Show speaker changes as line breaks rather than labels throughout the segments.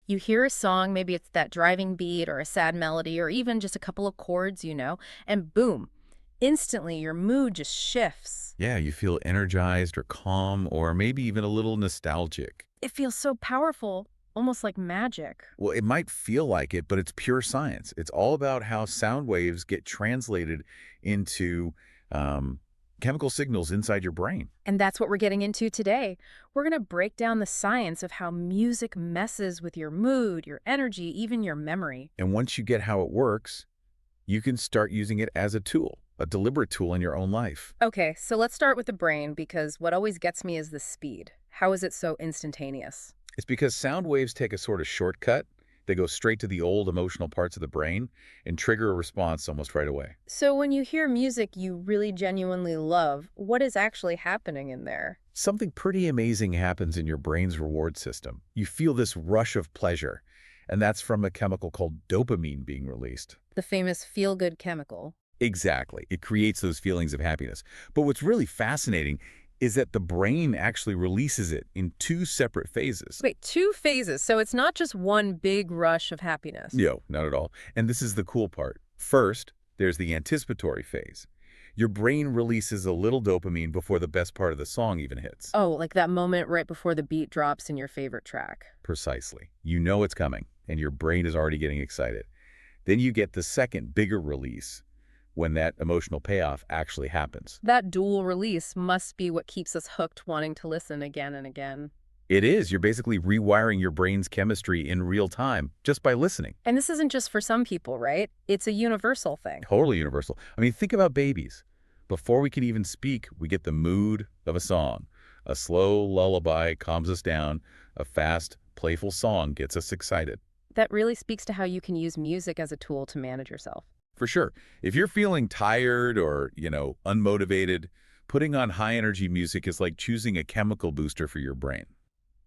You hear a song, maybe it's that driving beat or a sad melody or even just a couple of chords, and boom, instantly your mood just shifts.
Yeah, you feel energized or calm or maybe even a little nostalgic.
It feels so powerful, almost like magic.
Well, it might feel like it, but it's pure science. It's all about how sound waves get translated into um, chemical signals inside your brain.
And that's what we're getting into today. We're going to break down the science of how music messes with your mood, your energy, even your memory.
And once you get how it works, you can start using it as a tool, a deliberate tool in your own life.
Okay, so let's start with the brain because what always gets me is the speed. How is it so instantaneous?
It's because sound waves take a sort of shortcut. They go straight to the old emotional parts of the brain and trigger a response almost right away.
So when you hear music you really genuinely love, what is actually happening in there?
Something pretty amazing happens in your brain's reward system. You feel this rush of pleasure, and that's from a chemical called dopamine being released.
The famous feel-good chemical.
Exactly. It creates those feelings of happiness. But what's really fascinating is that the brain actually releases it in two separate phases.
Wait, two phases, so it's not just one big rush of happiness.
No, not at all. And this is the cool part. First, there's the anticipatory phase. Your brain releases a little dopamine before the best part of the song even hits.
Oh, like that moment right before the beat drops in your favorite track.
Precisely. You know it's coming, and your brain is already getting excited. Then you get the second, bigger release when that emotional payoff actually happens.
That dual release must be what keeps us hooked wanting to listen again and again.
It is. You're basically rewiring your brain's chemistry in real time just by listening.
And this isn't just for some people, right? It's a universal thing.
Totally universal. I mean, think about babies. Before we can even speak, we get the mood of a song. A slow lullaby calms us down. A fast, playful song gets us excited.
That really speaks to how you can use music as a tool to manage yourself.
For sure. If you're feeling tired or, unmotivated, putting on high-energy music is like choosing a chemical booster for your brain.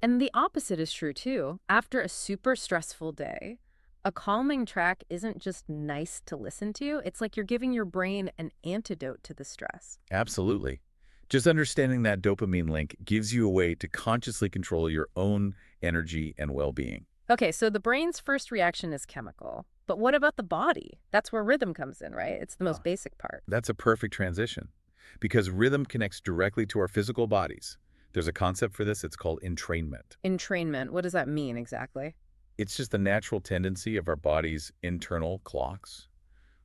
And the opposite is true too. After a super stressful day, a calming track isn't just nice to listen to, it's like you're giving your brain an antidote to the stress.
Absolutely. Just understanding that dopamine link gives you a way to consciously control your own energy and well-being.
Okay, so the brain's first reaction is chemical. But what about the body? That's where rhythm comes in, right? It's the most basic part.
That's a perfect transition because rhythm connects directly to our physical bodies. There's a concept for this. It's called entrainment.
Entrainment, what does that mean exactly?
It's just the natural tendency of our body's internal clocks,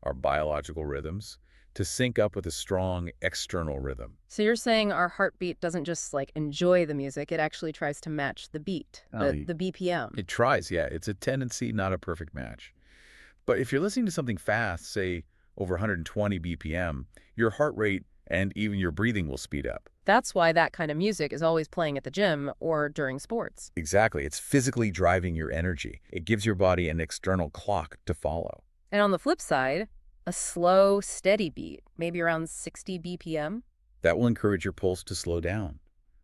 our biological rhythms, to sync up with a strong external rhythm.
So you're saying our heartbeat doesn't just like enjoy the music, it actually tries to match the beat, the BPM.
It tries, yeah. It's a tendency, not a perfect match. But if you're listening to something fast, say over 120 BPM, your heart rate and even your breathing will speed up.
That's why that kind of music is always playing at the gym or during sports.
Exactly. It's physically driving your energy. It gives your body an external clock to follow.
And on the flip side, a slow, steady beat, maybe around 60 BPM.
That will encourage your pulse to slow down.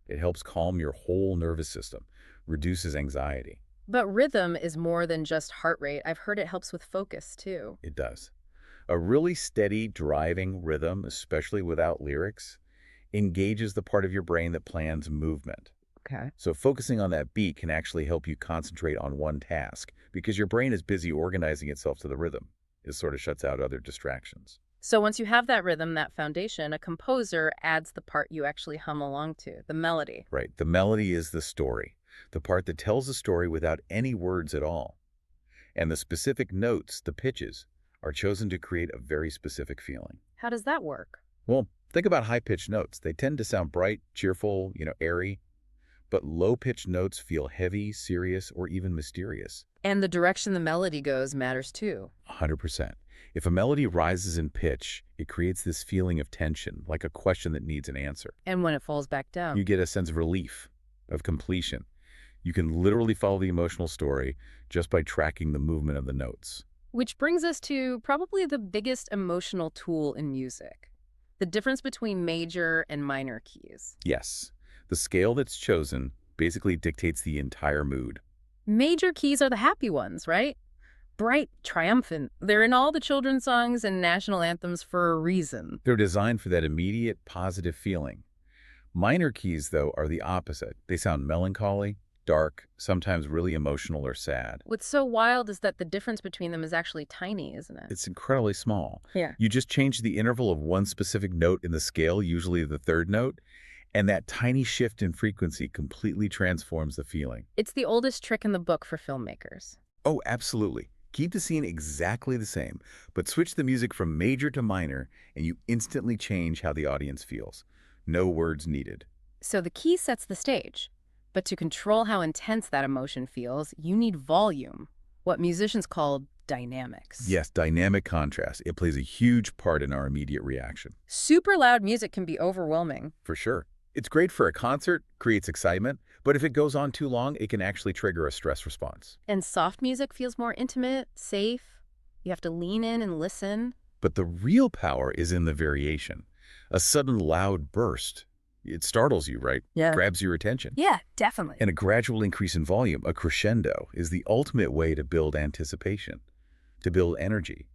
It helps calm your whole nervous system, reduces anxiety.
But rhythm is more than just heart rate. I've heard it helps with focus, too.
It does. A really steady, driving rhythm, especially without lyrics, engages the part of your brain that plans movement.
Okay.
So focusing on that beat can actually help you concentrate on one task because your brain is busy organizing itself to the rhythm. It sort of shuts out other distractions.
So once you have that rhythm, that foundation, a composer adds the part you actually hum along to, the melody.
Right. The melody is the story, the part that tells the story without any words at all. And the specific notes, the pitches, are chosen to create a very specific feeling.
How does that work?
Well, think about high-pitched notes. They tend to sound bright, cheerful, airy. But low-pitched notes feel heavy, serious, or even mysterious.
And the direction the melody goes matters too.
100%. If a melody rises in pitch, it creates this feeling of tension, like a question that needs an answer.
And when it falls back down?
You get a sense of relief, of completion. You can literally follow the emotional story just by tracking the movement of the notes.
Which brings us to probably the biggest emotional tool in music, the difference between major and minor keys.
Yes, the scale that's chosen basically dictates the entire mood.
Major keys are the happy ones, right? Bright, triumphant. They're in all the children's songs and national anthems for a reason.
They're designed for that immediate positive feeling. Minor keys, though, are the opposite. They sound melancholy, dark, sometimes really emotional or sad.
What's so wild is that the difference between them is actually tiny, isn't it?
It's incredibly small.
Yeah.
You just change the interval of one specific note in the scale, usually the third note, and that tiny shift in frequency completely transforms the feeling.
It's the oldest trick in the book for filmmakers.
Oh, absolutely. Keep the scene exactly the same, but switch the music from major to minor, and you instantly change how the audience feels. No words needed.
So the key sets the stage. But to control how intense that emotion feels, you need volume, what musicians call dynamics.
Yes, dynamic contrast. It plays a huge part in our immediate reaction.
Super loud music can be overwhelming.
For sure. It's great for a concert, creates excitement, but if it goes on too long, it can actually trigger a stress response.
And soft music feels more intimate, safe. You have to lean in and listen.
But the real power is in the variation. A sudden loud burst. It startles you, right?
Yeah.
Grabs your attention.
Yeah, definitely.
And a gradual increase in volume, a crescendo, is the ultimate way to build anticipation, to build energy.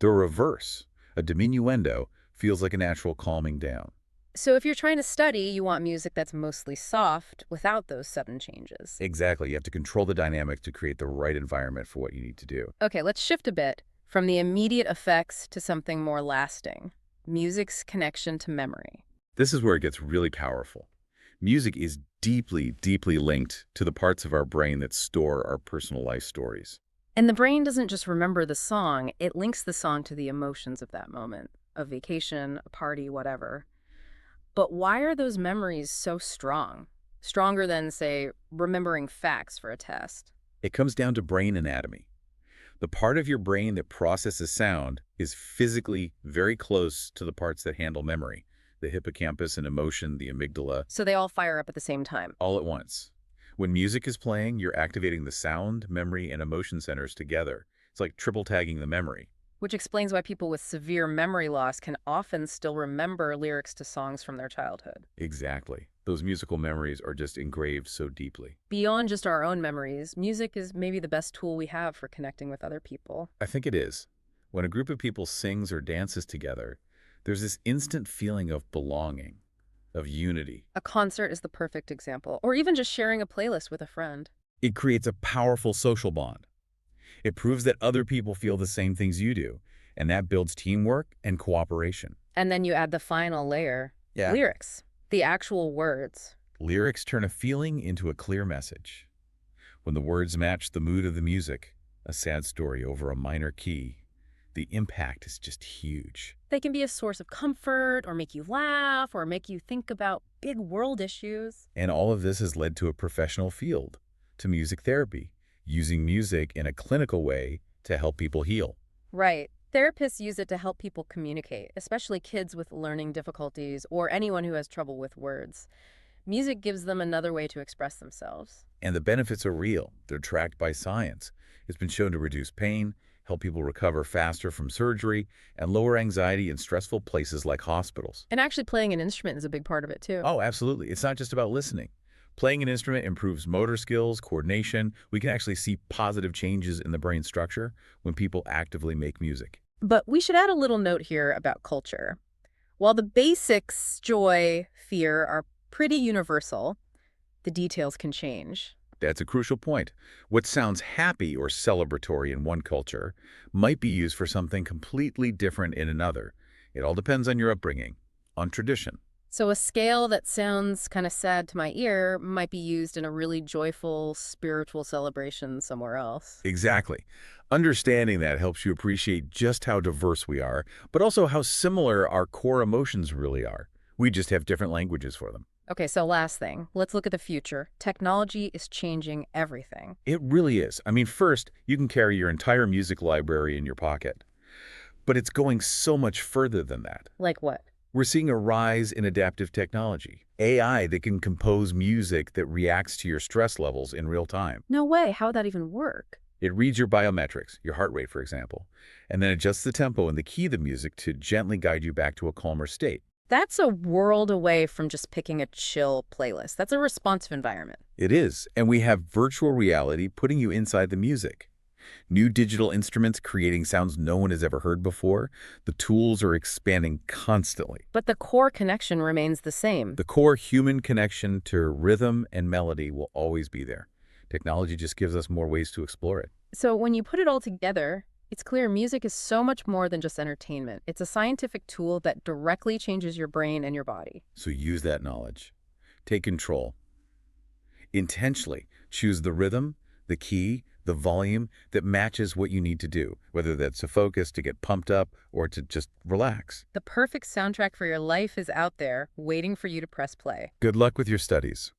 The reverse, a diminuendo, feels like a natural calming down.
So if you're trying to study, you want music that's mostly soft without those sudden changes.
Exactly. You have to control the dynamic to create the right environment for what you need to do.
Okay, let's shift a bit from the immediate effects to something more lasting. Music's connection to memory.
This is where it gets really powerful. Music is deeply, deeply linked to the parts of our brain that store our personal life stories.
And the brain doesn't just remember the song, it links the song to the emotions of that moment, a vacation, a party, whatever. But why are those memories so strong? Stronger than, say, remembering facts for a test?
It comes down to brain anatomy. The part of your brain that processes sound is physically very close to the parts that handle memory, the hippocampus and emotion, the amygdala,
So they all fire up at the same time.
all at once. When music is playing, you're activating the sound, memory, and emotion centers together. It's like triple tagging the memory.
Which explains why people with severe memory loss can often still remember lyrics to songs from their childhood.
Exactly. Those musical memories are just engraved so deeply.
Beyond just our own memories, music is maybe the best tool we have for connecting with other people.
I think it is. When a group of people sings or dances together, there's this instant feeling of belonging, of unity.
A concert is the perfect example, or even just sharing a playlist with a friend.
It creates a powerful social bond. It proves that other people feel the same things you do, and that builds teamwork and cooperation.
And then you add the final layer,
Yeah.
lyrics, the actual words.
Lyrics turn a feeling into a clear message. When the words match the mood of the music, a sad story over a minor key, the impact is just huge.
They can be a source of comfort, or make you laugh, or make you think about big world issues.
And all of this has led to a professional field, to music therapy, using music in a clinical way to help people heal.
Right. Therapists use it to help people communicate, especially kids with learning difficulties or anyone who has trouble with words. Music gives them another way to express themselves.
And the benefits are real. They're tracked by science. It's been shown to reduce pain, help people recover faster from surgery, and lower anxiety in stressful places like hospitals.
And actually playing an instrument is a big part of it, too.
Oh, absolutely. It's not just about listening. Playing an instrument improves motor skills, coordination. We can actually see positive changes in the brain structure when people actively make music.
But we should add a little note here about culture. While the basics, joy, fear, are pretty universal, the details can change.
That's a crucial point. What sounds happy or celebratory in one culture might be used for something completely different in another. It all depends on your upbringing, on tradition.
So a scale that sounds kind of sad to my ear might be used in a really joyful, spiritual celebration somewhere else.
Exactly. Understanding that helps you appreciate just how diverse we are, but also how similar our core emotions really are. We just have different languages for them.
Okay, so last thing, let's look at the future. Technology is changing everything.
It really is. I mean, first, you can carry your entire music library in your pocket. But it's going so much further than that.
Like what?
We're seeing a rise in adaptive technology. AI that can compose music that reacts to your stress levels in real time.
No way, how would that even work?
It reads your biometrics, your heart rate, for example, and then adjusts the tempo and the key of the music to gently guide you back to a calmer state.
That's a world away from just picking a chill playlist. That's a responsive environment.
It is, and we have virtual reality putting you inside the music. New digital instruments creating sounds no one has ever heard before. The tools are expanding constantly.
But the core connection remains the same.
The core human connection to rhythm and melody will always be there. Technology just gives us more ways to explore it.
So when you put it all together, it's clear music is so much more than just entertainment. It's a scientific tool that directly changes your brain and your body.
So use that knowledge. Take control. Intentionally choose the rhythm, the key, the volume that matches what you need to do, whether that's to focus, to get pumped up, or to just relax.
The perfect soundtrack for your life is out there, waiting for you to press play.
Good luck with your studies.